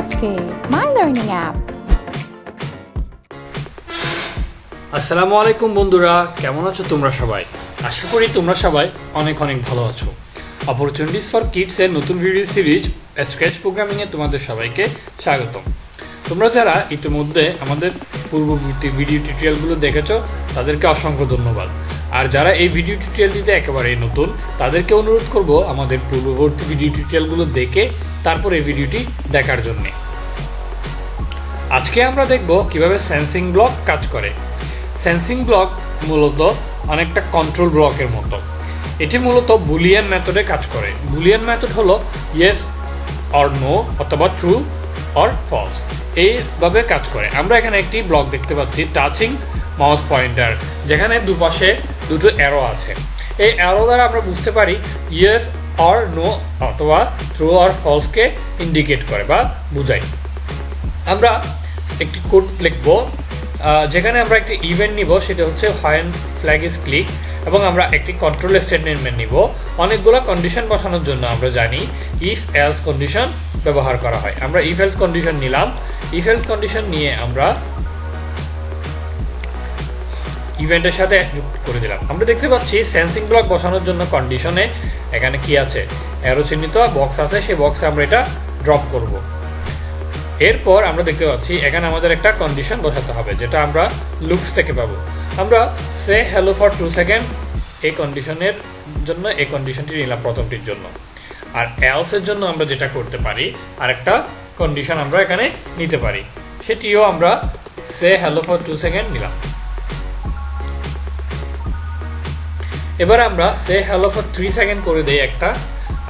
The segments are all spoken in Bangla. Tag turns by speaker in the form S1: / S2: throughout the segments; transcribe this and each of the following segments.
S1: আজকে মাই লার্নিং অ্যাপ।
S2: আসসালামু আলাইকুম বন্ধুরা, কেমন আছো তোমরা সবাই? আশা করি তোমরা সবাই অনেক অনেক ভালো আছো। অপরচুনিটিস ফর কিডস এর নতুন ভিডিও সিরিজ স্কেচ প্রোগ্রামিংয়ে তোমাদের সবাইকে স্বাগতম। তোমরা যারা ইতিমধ্যে আমাদের পূর্ববর্তী ভিডিও টিউটোরিয়ালগুলো দেখেছো তাদেরকে অসংখ্য ধন্যবাদ। আর যারা এই ভিডিও টিউটোরিয়ালটিতে একেবারেই নতুন তাদেরকে অনুরোধ করব আমাদের পূর্ববর্তী ভিডিও টিউটোরিয়ালগুলো দেখে তারপর এই ভিডিওটি দেখার জন্যে। আজকে আমরা দেখব কিভাবে সেন্সিং ব্লক কাজ করে। সেন্সিং ব্লক মূলত অনেকটা কন্ট্রোল ব্লকের মতো। এটি মূলত বুলিয়ান মেথডে কাজ করে। বুলিয়ান মেথড হলো ইয়েস অর নো অথবা ট্রু অর ফলস, এইভাবে কাজ করে। আমরা এখানে একটি ব্লক দেখতে পাচ্ছি টাচিং মাউস পয়েন্টার, যেখানে দুপাশে দুটো অ্যারো আছে। এই অ্যারো দ্বারা আমরা বুঝতে পারি ইয়েস অর নো অথবা ট্রু অর ফলসকে ইন্ডিকেট করে বা বোঝায়। আমরা একটি কোড লিখব যেখানে আমরা একটি ইভেন্ট নিব, সেটা হচ্ছে হোয়েন ফ্ল্যাগ ইজ ক্লিক, এবং আমরা একটি কন্ট্রোল স্টেটমেন্ট নিব। অনেকগুলো কন্ডিশন বসানোর জন্য আমরা জানি ইফ এলস কন্ডিশন ব্যবহার করা হয়। আমরা ইফ এলস কন্ডিশন নিলাম। ইফ এলস কন্ডিশন নিয়ে আমরা ইভেন্টের সাথে যুক্ত করে দিলাম। আমরা দেখতে পাচ্ছি সেন্সিং ব্লক বসানোর জন্য কন্ডিশনে এখানে কি আছে, অ্যারো চিহ্নিত বক্স আছে, সেই বক্সে আমরা এটা ড্রপ করব। এরপর আমরা দেখতে পাচ্ছি এখানে আমাদের একটা কন্ডিশন বসাতে হবে, যেটা আমরা লুকস থেকে পাবো। আমরা সে হ্যালো ফর 2 সেকেন্ড এই কন্ডিশনের জন্য এই কন্ডিশনটি নিলাম প্রথমটির জন্য। আর এলসের জন্য আমরা যেটা করতে পারি আরেকটা কন্ডিশন আমরা এখানে নিতে পারি, সেটিও আমরা সে হ্যালো ফর 2 সেকেন্ড নিলাম। এবার আমরা সে হ্যালো ফর 3 সেকেন্ড করে দেই একটা,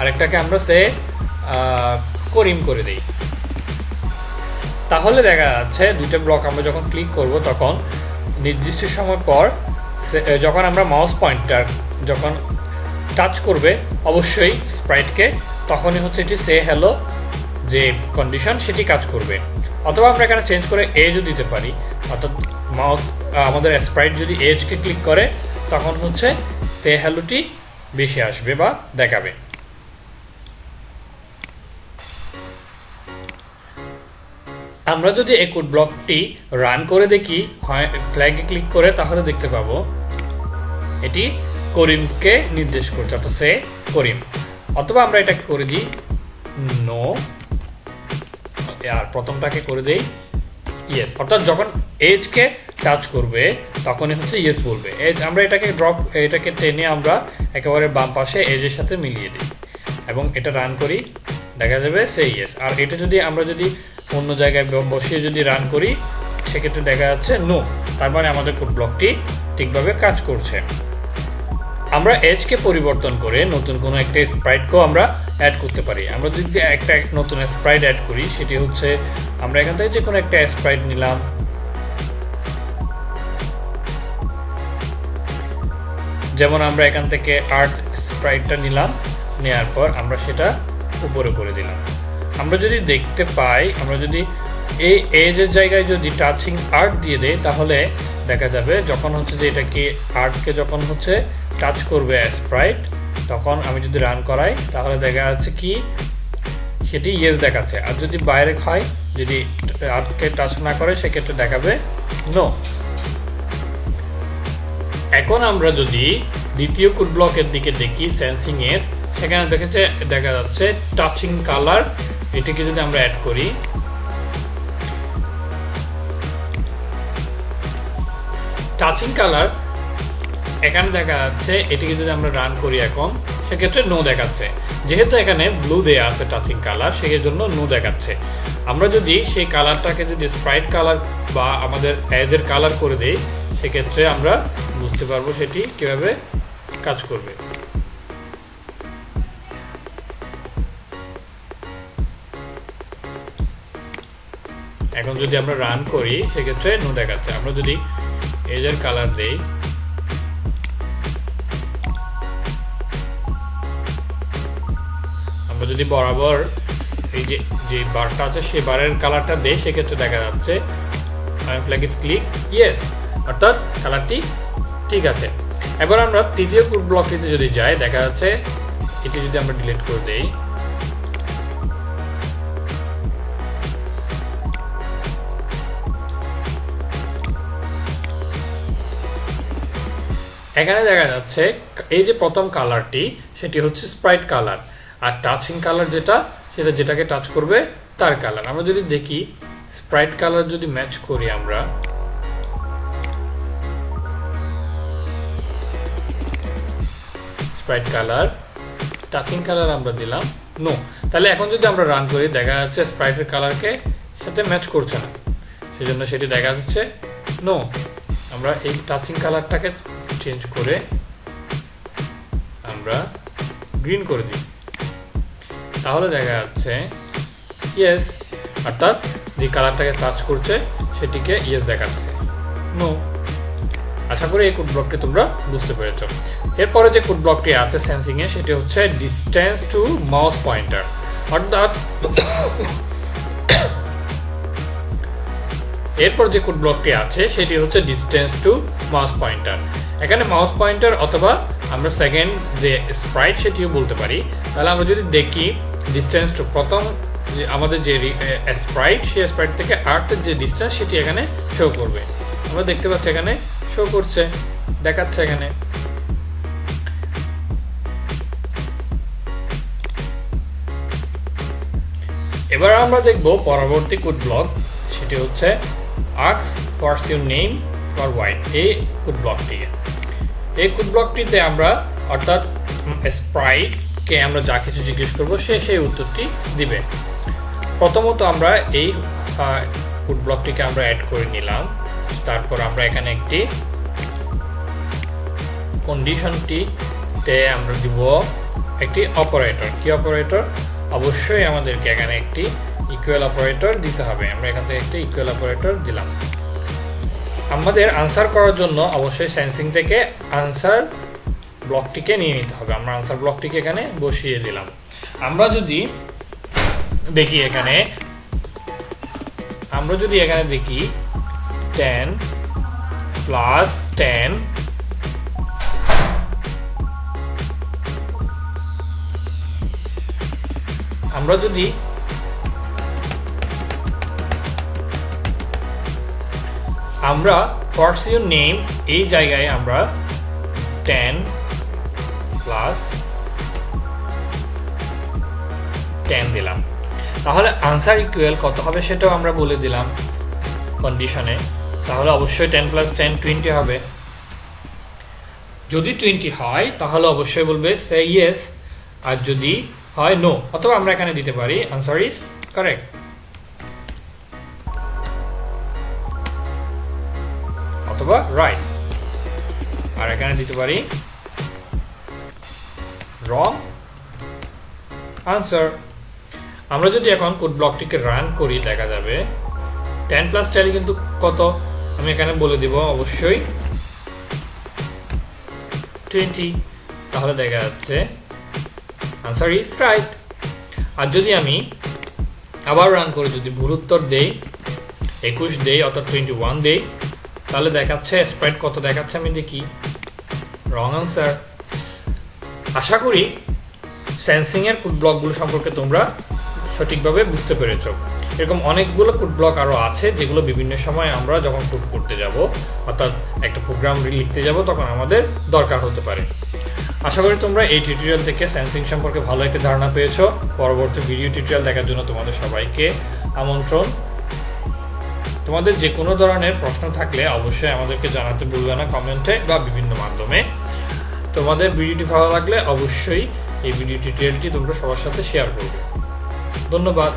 S2: আরেকটাকে আমরা সে করিম করে দেই। তাহলে দেখা যাচ্ছে দুইটা ব্লক আমরা যখন ক্লিক করব তখন নির্দিষ্ট সময় পর যখন আমরা মাউস পয়েন্টার যখন টাচ করবে অবশ্যই স্প্রাইটকে, তখনই হচ্ছে এটি সে হ্যালো যে কন্ডিশন সেটি কাজ করবে। অথবা আমরা এখানে চেঞ্জ করে এজও দিতে পারি, অর্থাৎ মাউস আমাদের স্প্রাইট যদি এজকে ক্লিক করে তখন হচ্ছে সে হ্যালোটি বেশি আসবে বা দেখাবে। আমরা যদি এই কোড ব্লকটি রান করে দেখি, হয় ফ্ল্যাগে ক্লিক করে, তাহলে দেখতে পাবো এটি করিমকে নির্দেশ করছে, অর্থাৎ সে করিম। অথবা আমরা এটাকে করে দিই নো, আর প্রথমটাকে করে দেই ইয়েস, অর্থাৎ যখন এজকে টাচ করবে তখনই হচ্ছে ইয়েস বলবে। এজ আমরা এটাকে টেনে আমরা একেবারে বাম পাশে এজের সাথে মিলিয়ে দিই এবং এটা রান করি, দেখা যাবে সে ইয়েস। আর এটা যদি আমরা অন্য জায়গায় বসিয়ে যদি রান করি সেক্ষেত্রে দেখা যাচ্ছে নো, তার মানে আমাদের কোড ব্লকটি ঠিকভাবে কাজ করছে। আমরা এজকে পরিবর্তন করে নতুন কোনো একটা স্প্রাইটকেও আমরা অ্যাড করতে পারি। আমরা যদি একটা নতুন স্প্রাইট অ্যাড করি, সেটি হচ্ছে আমরা এখান থেকে যে কোনো একটা স্প্রাইট নিলাম, যেমন আমরা এখান থেকে আর্ট স্প্রাইটটা নিলাম, নেওয়ার পর আমরা সেটা উপরে করে দিলাম। আমরা যদি দেখতে পাই, আমরা যদি এই এজের জায়গায় যদি টাচিং আর্ট দিয়ে দেই তাহলে দেখা যাবে যখন হচ্ছে যে এটাকে আর্টকে যখন হচ্ছে টাচ করবে স্প্রাইট, তখন আমি যদি রান করাই তাহলে দেখা যাচ্ছে কি সেটি ইয়েস দেখাচ্ছে। আর যদি বাইরে হয়, যদি আর্টকে টাচ না করে সেক্ষেত্রে দেখাবে নো। এখন আমরা যদি দ্বিতীয় কোড ব্লকের দিকে দেখি সেন্সিং এর, সেখানে দেখা যাচ্ছে টাচিং কালার, এটাকে যদি আমরা অ্যাড করি, টাচিং কালার এখানে দেখা যাচ্ছে, এটিকে যদি আমরা রান করি এখন সেক্ষেত্রে নো দেখাচ্ছে। যেহেতু এখানে ব্লু দেয়া আছে টাচিং কালার, সেই জন্য নো দেখাচ্ছে। আমরা যদি সেই কালারটাকে যদি স্প্রাইট কালার বা আমাদের এজের কালার করে দেই সেক্ষেত্রে আমরা বুঝতে পারবো সেটি কিভাবে কাজ করবে। এখন যদি আমরা রান করি সেক্ষেত্রে নো দেখাচ্ছে। আমরা যদি এজের কালার দেই, আমরা যদি বরাবর এই যে বারটা আছে সেই বারের কালারটা দেই সেক্ষেত্রে দেখা যাচ্ছে ফ্ল্যাগ ইজ ক্লিক ইয়েস, অর্থাৎ কালারটি ঠিক আছে। এবার আমরা তৃতীয় কোড ব্লকটিতে যদি যাই, দেখা যাচ্ছে এটি যদি আমরা ডিলিট করে দেই এখানে দেখা যাচ্ছে এই যে প্রথম কালারটি সেটি হচ্ছে স্প্রাইট কালার, আর টাচিং কালার সেটা যেটাকে টাচ করবে তার কালার। আমরা যদি দেখি স্প্রাইট কালার যদি ম্যাচ করি, আমরা স্প্রাইট কালার, টাচিং কালার আমরা দিলাম নো। তাহলে এখন যদি আমরা রান করি দেখা যাচ্ছে স্প্রাইটের কালারকে সাথে ম্যাচ করছে না, সেজন্য সেটি দেখা যাচ্ছে নো। আমরা এই টাচিং কালারটাকে চেঞ্জ করে আমরা গ্রিন করে দিই, তাহলে দেখা যাচ্ছে ইয়েস, অর্থাৎ যে কালারটাকে টাচ করছে সেটিকে ইয়েস দেখাচ্ছে, নো। আশা করি এই কোড ব্লকটি তোমরা বুঝতে পেরেছ। এরপরে যে কোড ব্লকটি আছে সেন্সিং এ সেটি হচ্ছে ডিস্টেন্স টু মাউস পয়েন্টার, অর্থাৎ এরপর যে কোড ব্লকটি আছে সেটি হচ্ছে ডিস্টেন্স টু মাউস পয়েন্টার। এখানে মাউস পয়েন্টার অথবা আমরা সেকেন্ড যে স্প্রাইট সেটিও বলতে পারি। তাহলে আমরা যদি দেখি ডিস্টেন্স টু, প্রথম যে আমাদের যে স্প্রাইট, সেই স্প্রাইট থেকে আর্থের যে ডিস্টেন্স সেটি এখানে শো করবে। আমরা দেখতে পাচ্ছি এখানে শো করছে, দেখাচ্ছে এখানে। এবার আমরা দেখব পরবর্তী কোড ব্লক, সেটি হচ্ছে ask pursue name for white. এই কোড ব্লকটিকে, এই কোড ব্লকটিতে আমরা অর্থাৎ স্প্রাইটকে আমরা যা কিছু জিজ্ঞেস করবো সে সেই উত্তরটি দিবে। প্রথমত আমরা এই কোড ব্লকটিকে আমরা অ্যাড করে নিলাম। তারপর আমরা এখানে একটি কন্ডিশনটিতে আমরা দিব একটি অপারেটর। কি অপারেটর? অবশ্যই আমাদেরকে এখানে একটি ইকুয়াল অপারেটর দিতে হবে। আমরা এখান থেকে একটি ইকুয়াল অপারেটর দিলাম। আমাদের আনসার করার জন্য অবশ্যই সেন্সিং থেকে আনসার ব্লকটিকে নিয়ে নিতে হবে। আমরা আনসার ব্লকটিকে এখানে বসিয়ে দিলাম। আমরা যদি দেখি এখানে, দেখি 10 প্লাস 10 আমরা যদি পারসিউ নেম এই জায়গায় আমরা 10 প্লাস 10 দিলাম, তাহলে আনসার ইকুয়াল কত হবে সেটাও আমরা বলে দিলাম কন্ডিশনে। তাহলে অবশ্যই 10 প্লাস 10 20 হবে। যদি 20 হয় তাহলে অবশ্যই বলবে সে ইয়েস, আর যদি হয় নো। অথবা আমরা এখানে দিতে পারি আনসার ইজ কারেক্ট, অথবা রাইট, আর এখানে দিতে পারি রং আনসার। আমরা যদি এখন কোড ব্লকটিকে রান করি দেখা যাবে 10 প্লাস 10 কিন্তু কত, আমি এখানে বলে দিব অবশ্যই 20, তাহলে দেখা যাচ্ছে আনসার ইজ রাইট। আর যদি আমি আবার রান করে যদি ভুল উত্তর দেই 21 দেই অর্থাৎ 21 দেই, তাহলে দেখাচ্ছে স্প্রাইট কত দেখাচ্ছে, আমি দেখি রং আনসার। আশা করি সেন্সিং এর কোড ব্লকগুলো সম্পর্কে তোমরা সঠিকভাবে বুঝতে পেরেছো। এরকম অনেকগুলো কোড ব্লক আরও আছে যেগুলো বিভিন্ন সময় আমরা যখন কোড করতে যাব অর্থাৎ একটা প্রোগ্রাম লিখতে যাব তখন আমাদের দরকার হতে পারে। আশা করি তোমরা এই টিউটোরিয়াল থেকে সেন্সিং সম্পর্কে ভালো একটা ধারণা পেয়েছো। পরবর্তী ভিডিও টিউটোরিয়াল দেখার জন্য তোমাদের সবাইকে আমন্ত্রণ। তোমাদের যে কোনো ধরনের প্রশ্ন থাকলে অবশ্যই আমাদেরকে জানাতে ভুলবে না কমেন্টে বা বিভিন্ন মাধ্যমে। তোমাদের ভিডিওটি ভালো লাগলে অবশ্যই এই ভিডিও টিউটোরিয়ালটি তোমরা সবার সাথে শেয়ার করবে। ধন্যবাদ।